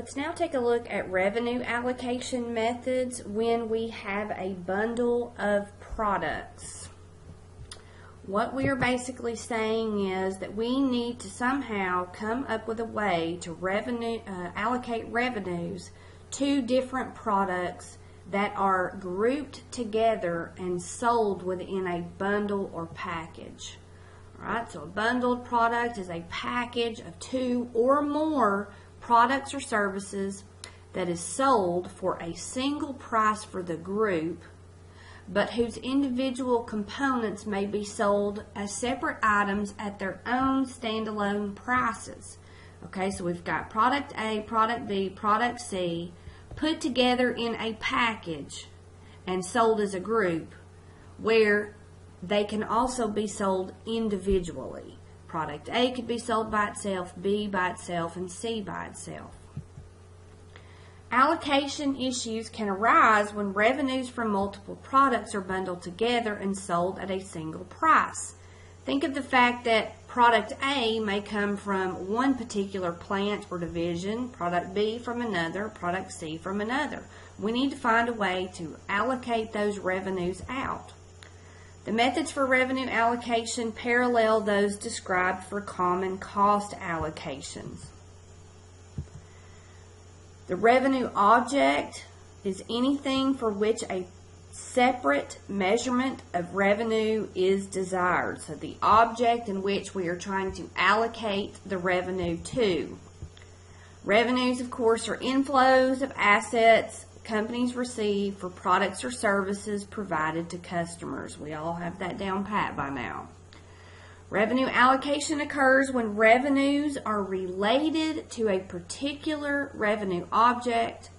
Let's now take a look at revenue allocation methods when we have a bundle of products. What we are basically saying is that we need to somehow come up with a way to allocate revenues to different products that are grouped together and sold within a bundle or package. Alright, so a bundled product is a package of two or more products or services that is sold for a single price for the group, but whose individual components may be sold as separate items at their own standalone prices. Okay, so we've got product A, product B, product C put together in a package and sold as a group, where they can also be sold individually. Product A could be sold by itself, B by itself, and C by itself. Allocation issues can arise when revenues from multiple products are bundled together and sold at a single price. Think of the fact that product A may come from one particular plant or division, product B from another, product C from another. We need to find a way to allocate those revenues out. The methods for revenue allocation parallel those described for common cost allocations. The revenue object is anything for which a separate measurement of revenue is desired. So the object in which we are trying to allocate the revenue to. Revenues, of course, are inflows of assets companies receive for products or services provided to customers. We all have that down pat by now. Revenue allocation occurs when revenues are related to a particular revenue object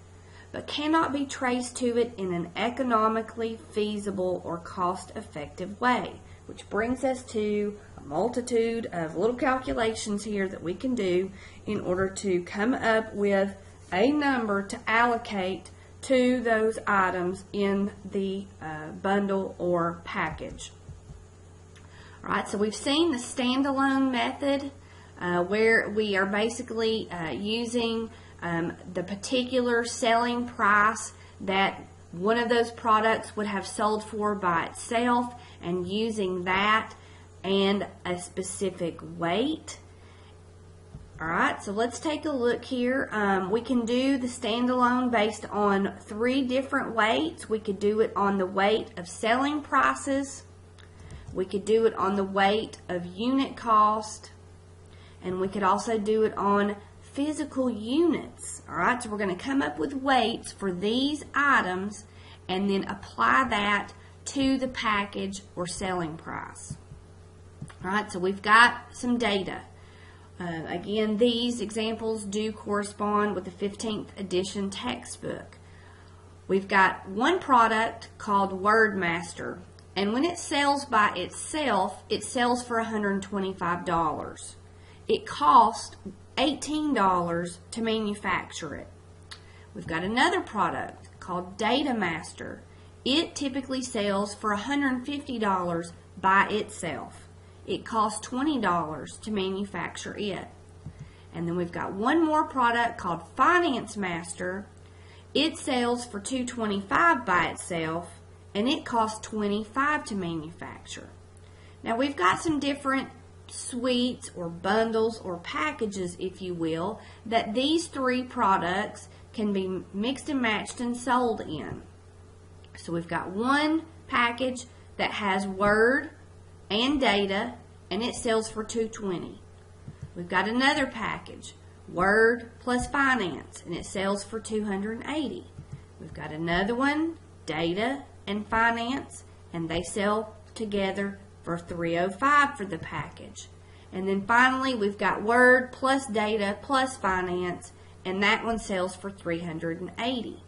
but cannot be traced to it in an economically feasible or cost-effective way, which brings us to a multitude of little calculations here that we can do in order to come up with a number to allocate to those items in the bundle or package. Alright, so we've seen the standalone method where we are basically using the particular selling price that one of those products would have sold for by itself and using that and a specific weight. Alright, so let's take a look here. We can do the standalone based on 3 different weights. We could do it on the weight of selling prices. We could do it on the weight of unit cost. And we could also do it on physical units. Alright, so we're going to come up with weights for these items and then apply that to the package or selling price. Alright, so we've got some data. Again, these examples do correspond with the 15th edition textbook. We've got one product called WordMaster, and when it sells by itself, it sells for $125. It costs $18 to manufacture it. We've got another product called DataMaster. It typically sells for $150 by itself. It costs $20 to manufacture it. And then we've got one more product called Finance Master. It sells for $225 by itself, and it costs $25 to manufacture. Now we've got some different suites or bundles or packages, if you will, that these 3 products can be mixed and matched and sold in. So we've got one package that has Word and data, and it sells for $220. We've got another package, Word plus Finance, and it sells for $280. We've got another one, Data and Finance, and they sell together for $305 for the package. And then finally, we've got Word plus Data plus Finance, and that one sells for $380.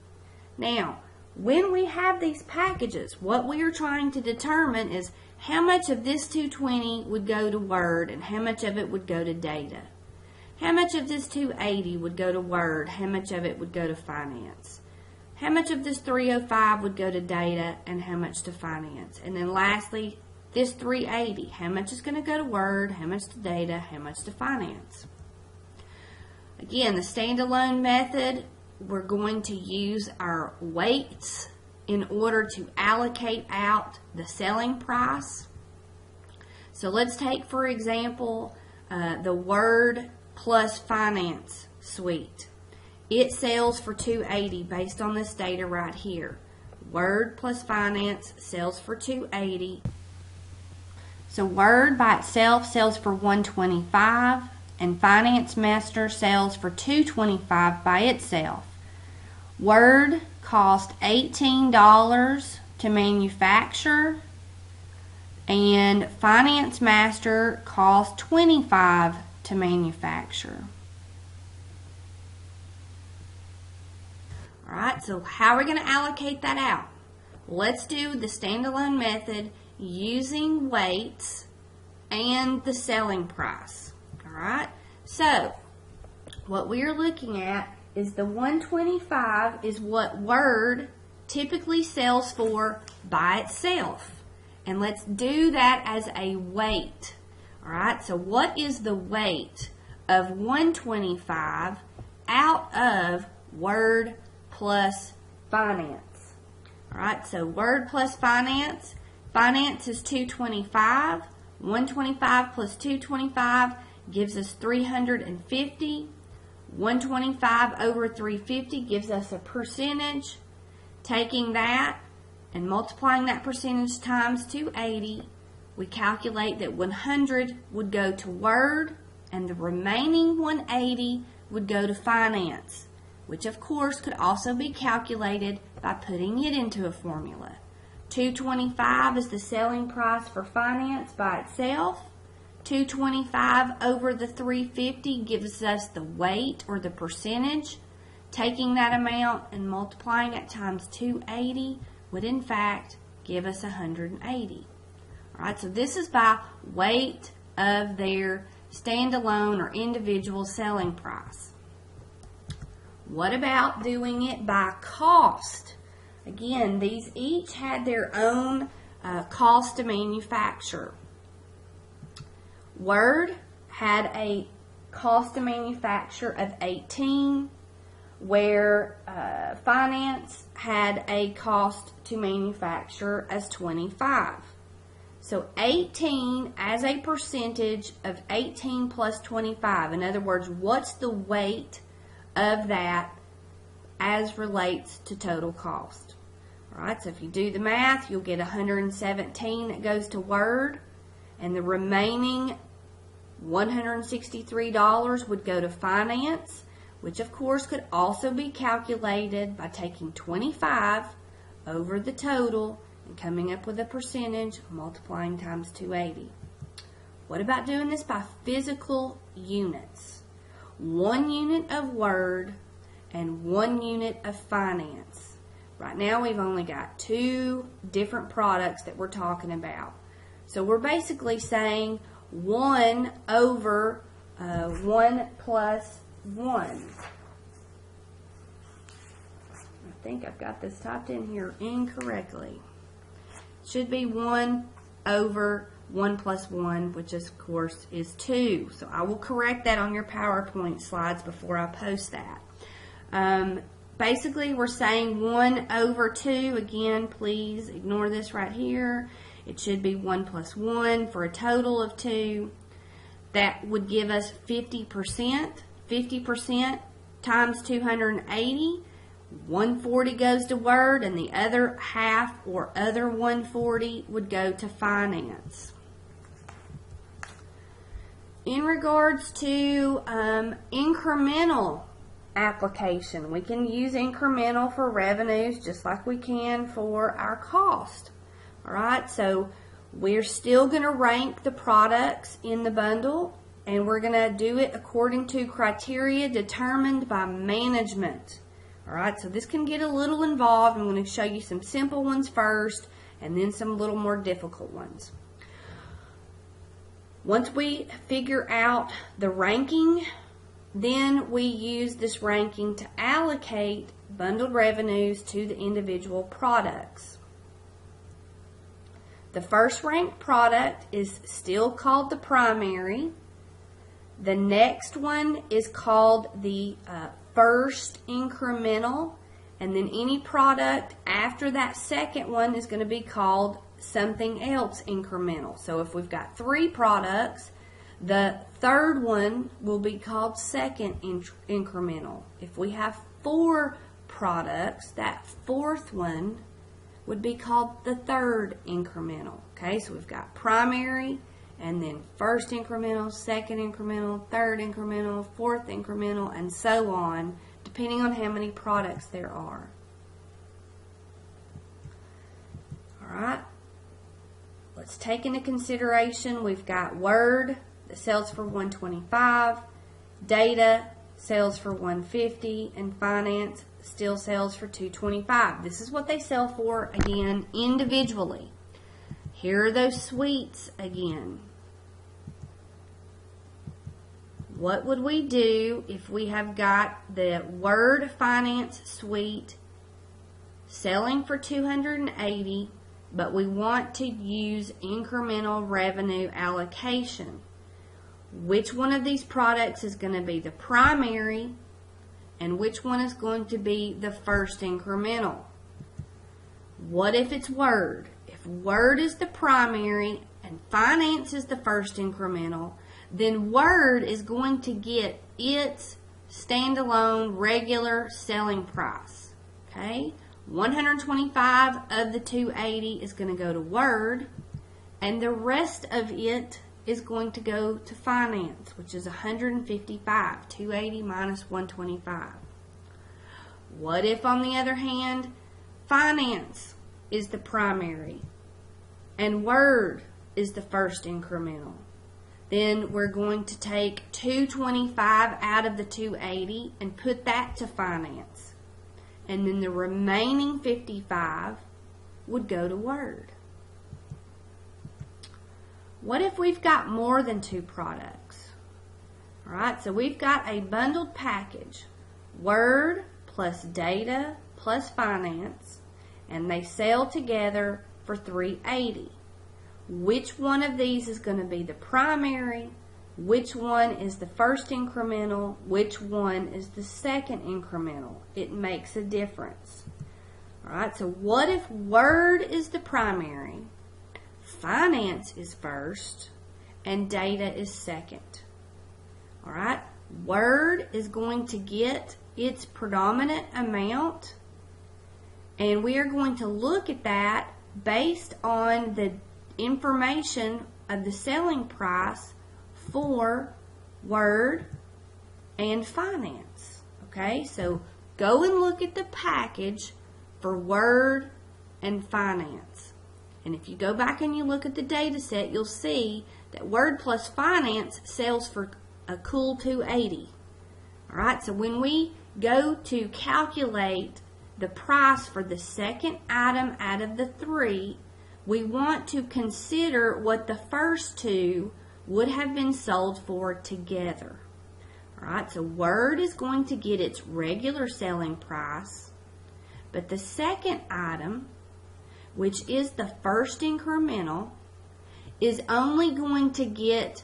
Now, when we have these packages, what we are trying to determine is how much of this $220 would go to Word and how much of it would go to Data. How much of this $280 would go to Word, how much of it would go to Finance. How much of this $305 would go to Data and how much to Finance. And then lastly, this $380, how much is going to go to Word, how much to Data, how much to Finance. Again, the standalone method, we're going to use our weights in order to allocate out the selling price. So let's take, for example, the Word plus Finance suite. It sells for $280 based on this data right here. Word plus Finance sells for $280. So Word by itself sells for $125, and Finance Master sells for $225 by itself. Word cost $18 to manufacture, and Finance Master cost $25 to manufacture. Alright, so how are we going to allocate that out? Let's do the standalone method using weights and the selling price. Alright, so what we are looking at is the 125 is what Word typically sells for by itself. And let's do that as a weight. Alright, so what is the weight of 125 out of Word plus Finance? Alright, so Word plus Finance. Finance is 225. 125 plus 225 gives us 350. 125 over 350 gives us a percentage. Taking that and multiplying that percentage times 280, we calculate that 100 would go to Word and the remaining 180 would go to Finance, which of course could also be calculated by putting it into a formula. 225 is the selling price for Finance by itself. 225 over the 350 gives us the weight or the percentage. Taking that amount and multiplying it times 280 would in fact give us 180. Alright, so this is by weight of their standalone or individual selling price. What about doing it by cost? Again, these each had their own cost to manufacture. Word had a cost to manufacture of 18, where Finance had a cost to manufacture as 25. So 18 as a percentage of 18 plus 25. In other words, what's the weight of that as relates to total cost? Alright, so if you do the math, you'll get 117 that goes to Word, and the remaining $163 would go to Finance, which of course could also be calculated by taking 25 over the total and coming up with a percentage, multiplying times 280. What about doing this by physical units? 1 unit of Word and 1 unit of Finance. Right now we've only got 2 different products that we're talking about. So we're basically saying 1 over 1 plus 1. I think I've got this typed in here incorrectly. It should be 1 over 1 plus 1, which of course is 2. So I will correct that on your PowerPoint slides before I post that. Basically, we're saying 1 over 2. Again, please ignore this right here. It should be 1 plus 1 for a total of 2. That would give us 50%. 50% times 280. 140 goes to Word, and the other half or other 140 would go to Finance. In regards to incremental application, we can use incremental for revenues just like we can for our cost. Alright, so we're still going to rank the products in the bundle, and we're going to do it according to criteria determined by management. Alright, so this can get a little involved. I'm going to show you some simple ones first and then some little more difficult ones. Once we figure out the ranking, then we use this ranking to allocate bundled revenues to the individual products. The first ranked product is still called the primary. The next one is called the first incremental, and then any product after that second one is going to be called something else incremental. So if we've got 3 products, the third one will be called second incremental. If we have 4 products, that fourth one would be called the third incremental. Okay, so we've got primary, and then first incremental, second incremental, third incremental, fourth incremental, and so on, depending on how many products there are. Alright, let's take into consideration we've got Word that sells for $125, Data sells for $150, and Finance still sells for $225. This is what they sell for, again, individually. Here are those suites again. What would we do if we have got the Word Finance suite selling for $280, but we want to use incremental revenue allocation? Which one of these products is going to be the primary, and which one is going to be the first incremental? What if it's Word? If Word is the primary and Finance is the first incremental, then Word is going to get its standalone regular selling price. Okay? 125 of the 280 is going to go to Word, and the rest of it is going to go to Finance, which is 155. 280 minus 125. What if, on the other hand, Finance is the primary and Word is the first incremental? Then we're going to take 225 out of the 280 and put that to Finance. And then the remaining 55 would go to Word. What if we've got more than 2 products? Alright, so we've got a bundled package. Word plus Data plus Finance, and they sell together for $380. Which one of these is going to be the primary? Which one is the first incremental? Which one is the second incremental? It makes a difference. Alright, so what if Word is the primary, Finance is first, and Data is second? Alright, Word is going to get its predominant amount, and we are going to look at that based on the information of the selling price for Word and Finance. Okay, so go and look at the package for Word and Finance. And if you go back and you look at the data set, you'll see that Word plus Finance sells for a cool $280. Alright, so when we go to calculate the price for the second item out of the 3, we want to consider what the first 2 would have been sold for together. Alright, so Word is going to get its regular selling price, but the second item, which is the first incremental, is only going to get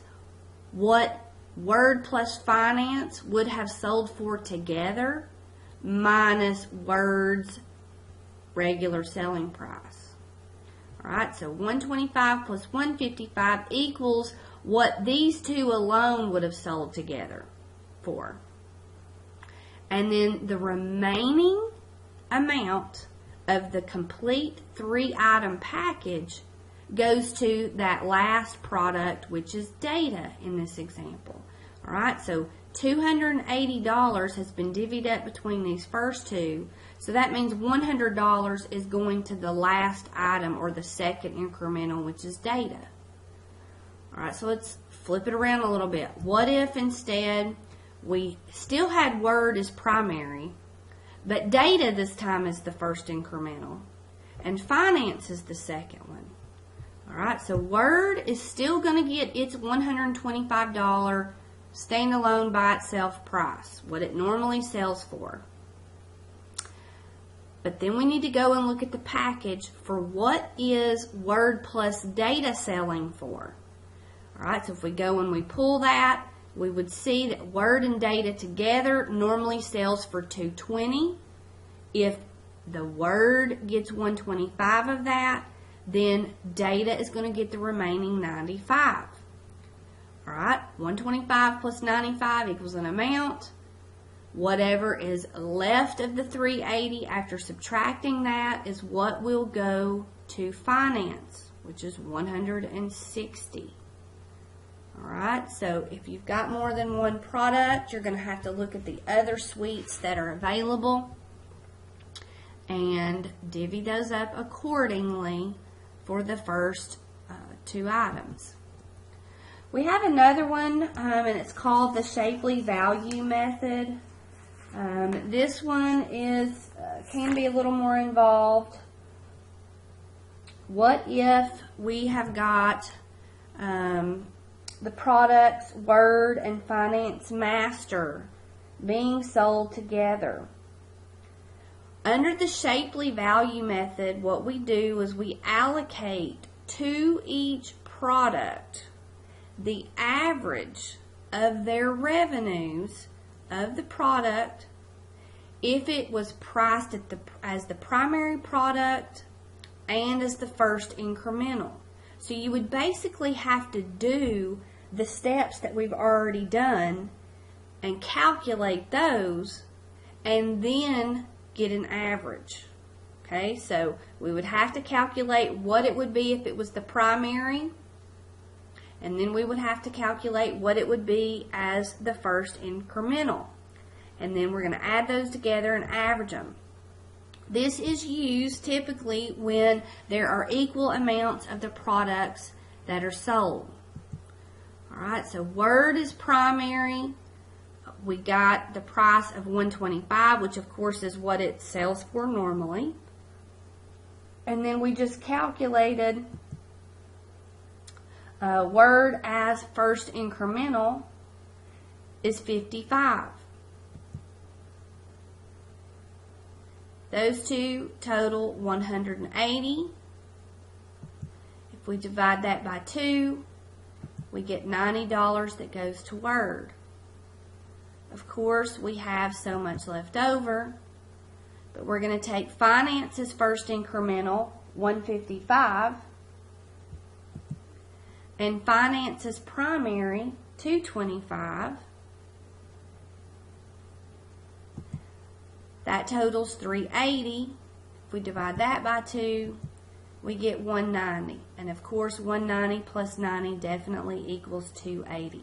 what Word plus Finance would have sold for together minus Word's regular selling price. Alright, so 125 plus 155 equals what these 2 alone would have sold together for. And then the remaining amount of the complete 3-item package goes to that last product, which is Data in this example. Alright, so $280 has been divvied up between these first 2, so that means $100 is going to the last item, or the second incremental, which is Data. Alright, so let's flip it around a little bit. What if instead we still had Word as primary, but Data this time is the first incremental, and Finance is the second one? Alright, so Word is still going to get its $125 standalone by itself price, what it normally sells for. But then we need to go and look at the package for what is Word plus Data selling for. Alright, so if we go and we pull that, we would see that Word and data together normally sells for $220. If the Word gets $125 of that, then data is going to get the remaining $95. All right, $125 plus $95 equals an amount. Whatever is left of the $380 after subtracting that is what will go to finance, which is $160. All right, so if you've got more than one product, you're going to have to look at the other suites that are available and divvy those up accordingly for the first two items. We have another one, and it's called the Shapley Value Method. This one is can be a little more involved. What if we have got the products Word and Finance Master being sold together? Under the Shapley Value Method, what we do is we allocate to each product the average of their revenues of the product if it was priced at as the primary product and as the first incremental. So you would basically have to do the steps that we've already done and calculate those and then get an average. Okay, so we would have to calculate what it would be if it was the primary, and then we would have to calculate what it would be as the first incremental. And then we're going to add those together and average them. This is used typically when there are equal amounts of the products that are sold. Alright, so Word is primary. We got the price of $125, which of course is what it sells for normally. And then we just calculated Word as first incremental is $55. Those two total $180. If we divide that by 2, we get $90 that goes to Word. Of course, we have so much left over, but we're going to take Finance's first incremental, $155, and Finance's primary, $225. That totals $380. If we divide that by 2, we get $190. And of course, $190 plus 90 definitely equals $280.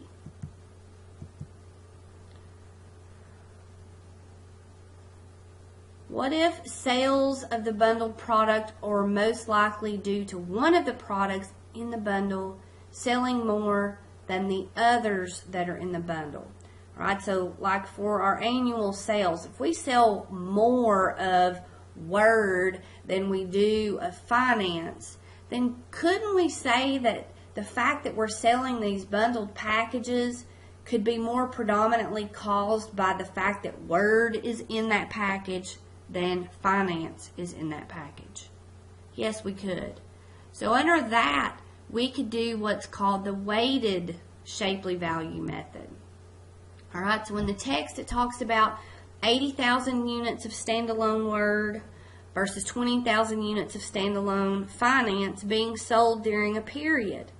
What if sales of the bundled product are most likely due to one of the products in the bundle selling more than the others that are in the bundle? All right, so like for our annual sales, if we sell more of Word than we do of Finance, then couldn't we say that the fact that we're selling these bundled packages could be more predominantly caused by the fact that Word is in that package than Finance is in that package? Yes, we could. So under that, we could do what's called the weighted Shapley Value Method. All right, so in the text it talks about 80,000 units of standalone Word versus 20,000 units of standalone Finance being sold during a period.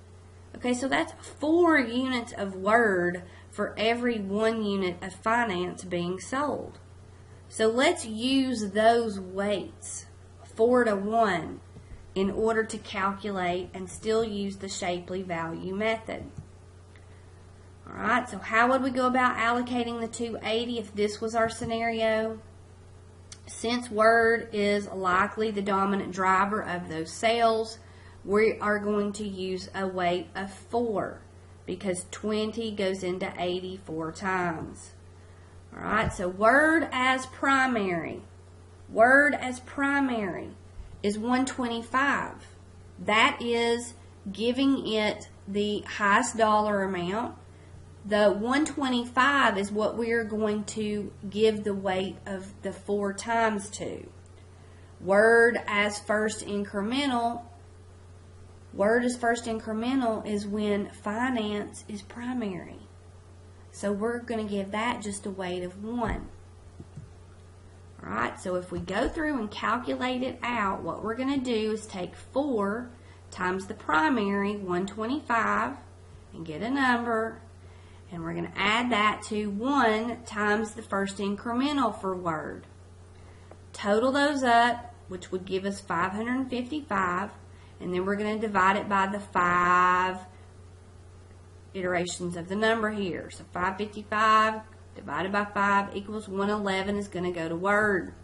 Okay, so that's 4 units of Word for every 1 unit of Finance being sold. So let's use those weights, 4 to 1, in order to calculate and still use the Shapley Value Method. Alright, so how would we go about allocating the 280 if this was our scenario? Since Word is likely the dominant driver of those sales, we are going to use a weight of 4 because 20 goes into 80 4 times. Alright, so Word as primary. Word as primary is 125. That is giving it the highest dollar amount. The 125 is what we are going to give the weight of the 4 times to. Word as first incremental. Word as first incremental is when Finance is primary. So we're going to give that just a weight of 1. Alright, so if we go through and calculate it out, what we're going to do is take 4 times the primary, 125, and get a number, and we're going to add that to 1 times the first incremental for word. Total those up, which would give us 555, and then we're going to divide it by the 5 iterations of the number here. So 555 divided by 5 equals 111 is going to go to word.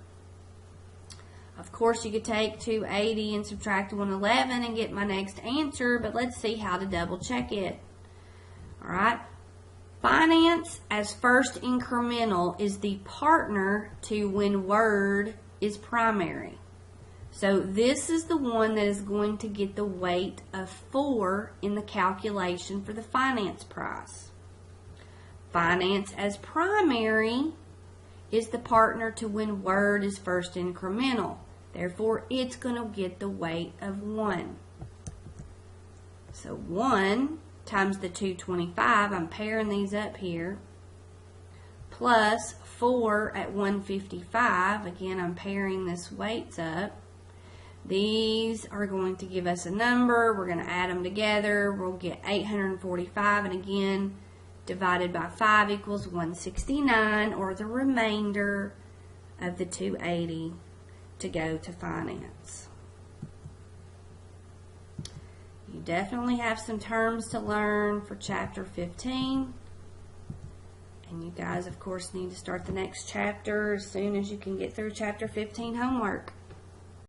Of course, you could take 280 and subtract 111 and get my next answer, but let's see how to double check it. Alright, finance as first incremental is the partner to when word is primary. So this is the one that is going to get the weight of 4 in the calculation for the finance price. Finance as primary is the partner to when word is first incremental. Therefore, it's going to get the weight of 1. So 1 times the 225, I'm pairing these up here, plus 4 at 155, again I'm pairing this weights up. These are going to give us a number, we're going to add them together, we'll get 845, and again, divided by 5 equals 169, or the remainder of the 280 to go to finance. You definitely have some terms to learn for chapter 15. And you guys, of course, need to start the next chapter as soon as you can get through chapter 15 homework.